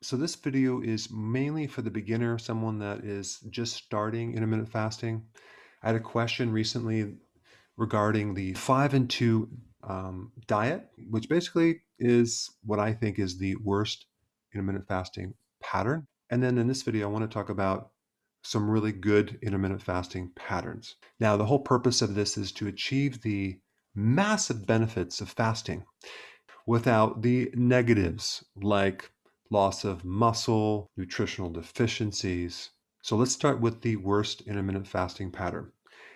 So this video is mainly for the beginner, someone that is just starting intermittent fasting. I had a question recently regarding the 5 and 2 diet, which basically is what I think is the worst intermittent fasting pattern. And then in this video, I want to talk about some really good intermittent fasting patterns. Now, the whole purpose of this is to achieve the massive benefits of fasting without the negatives like loss of muscle, nutritional deficiencies. So let's start with the worst intermittent fasting pattern.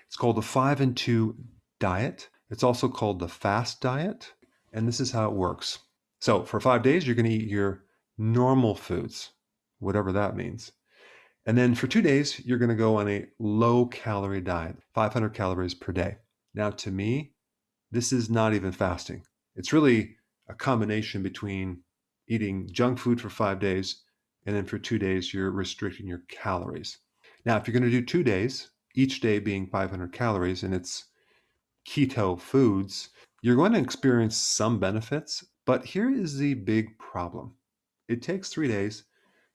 It's called the 5 and 2 diet. It's also called the fast diet. And this is how it works. So for 5 days, you're going to eat your normal foods, whatever that means. And then for 2 days, you're going to go on a low calorie diet, 500 calories per day. Now, to me, this is not even fasting. It's really a combination between eating junk food for 5 days and then for 2 days, you're restricting your calories. Now, if you're going to do 2 days, each day being 500 calories, and it's keto foods, you're going to experience some benefits. But here is the big problem: it takes 3 days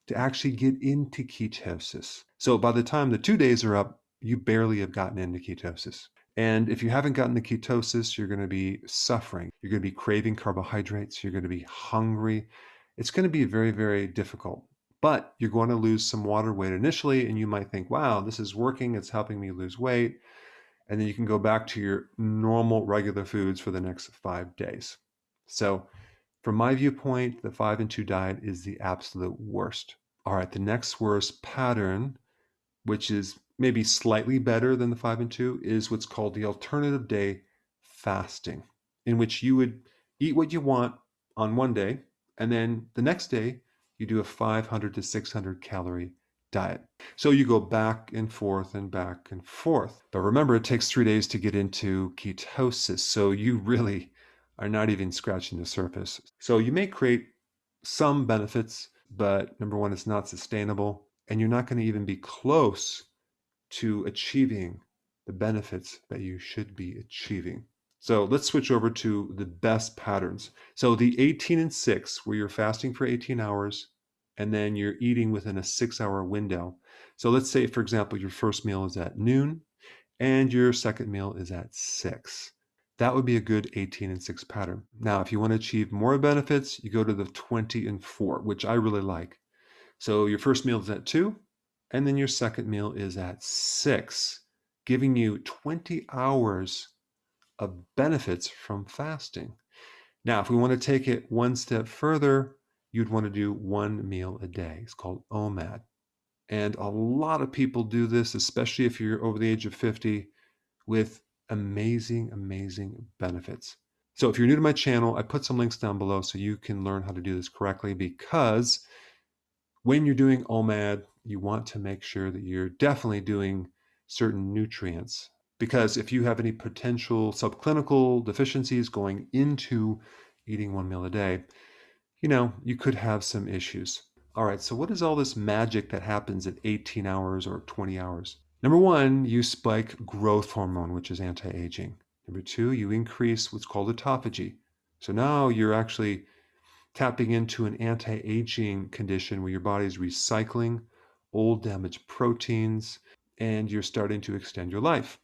to actually get into ketosis. So by the time the 2 days are up, you barely have gotten into ketosis. And if you haven't gotten to ketosis, you're going to be suffering. You're going to be craving carbohydrates. You're going to be hungry. It's going to be very, very difficult. But you're going to lose some water weight initially, and you might think, wow, this is working. It's helping me lose weight. And then you can go back to your normal, regular foods for the next 5 days. So from my viewpoint, the 5 and 2 diet is the absolute worst. All right, the next worst pattern, which is maybe slightly better than the 5 and 2, is what's called the alternative day fasting, in which you would eat what you want on one day, and then the next day you do a 500 to 600 calorie diet. So you go back and forth and back and forth. But remember, it takes 3 days to get into ketosis. So you really are not even scratching the surface. So you may create some benefits, but number one, it's not sustainable. And you're not going to even be close to achieving the benefits that you should be achieving. So let's switch over to the best patterns. So the 18 and 6, where you're fasting for 18 hours and then you're eating within a 6 hour window. So let's say, for example, your first meal is at noon and your second meal is at 6. That would be a good 18 and 6 pattern. Now, if you want to achieve more benefits, you go to the 20 and 4, which I really like. So your first meal is at 2, and then your second meal is at 6, giving you 20 hours of benefits from fasting. Now, if we want to take it one step further, you'd want to do one meal a day. It's called OMAD. And a lot of people do this, especially if you're over the age of 50, with amazing, amazing benefits. So if you're new to my channel, I put some links down below so you can learn how to do this correctly, because when you're doing OMAD, you want to make sure that you're definitely doing certain nutrients. Because if you have any potential subclinical deficiencies going into eating one meal a day, you could have some issues. All right, so what is all this magic that happens at 18 hours or 20 hours? Number one, you spike growth hormone, which is anti-aging. Number two, you increase what's called autophagy. So now you're actually tapping into an anti-aging condition where your body is recycling old damaged proteins and you're starting to extend your life.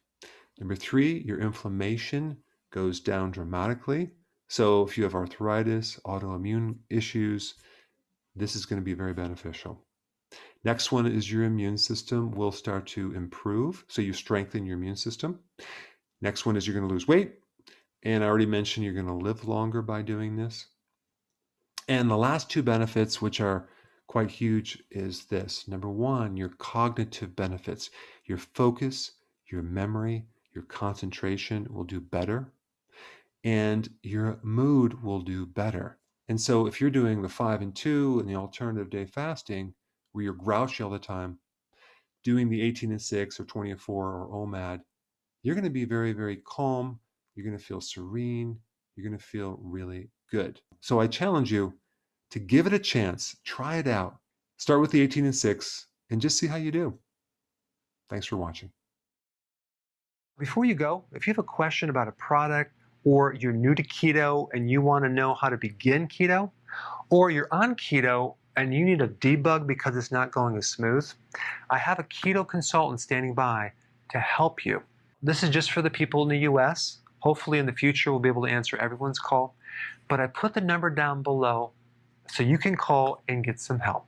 Number three, your inflammation goes down dramatically. So if you have arthritis, autoimmune issues, this is going to be very beneficial. Next one is your immune system will start to improve. So you strengthen your immune system. Next one is you're going to lose weight. And I already mentioned you're going to live longer by doing this. And the last two benefits, which are quite huge, is this. Number one, your cognitive benefits. Your focus, your memory, your concentration will do better, and your mood will do better. And so if you're doing the 5 and 2 and the alternative day fasting, where you're grouchy all the time, doing the 18 and 6 or 20 and 4 or OMAD, you're going to be very, very calm. You're going to feel serene. You're going to feel really good. So I challenge you to give it a chance. Try it out. Start with the 18 and 6 and just see how you do. Thanks for watching. Before you go, if you have a question about a product, or you're new to keto and you want to know how to begin keto, or you're on keto and you need a debug because it's not going as smooth, I have a keto consultant standing by to help you. This is just for the people in the US. Hopefully in the future we'll be able to answer everyone's call. But I put the number down below so you can call and get some help.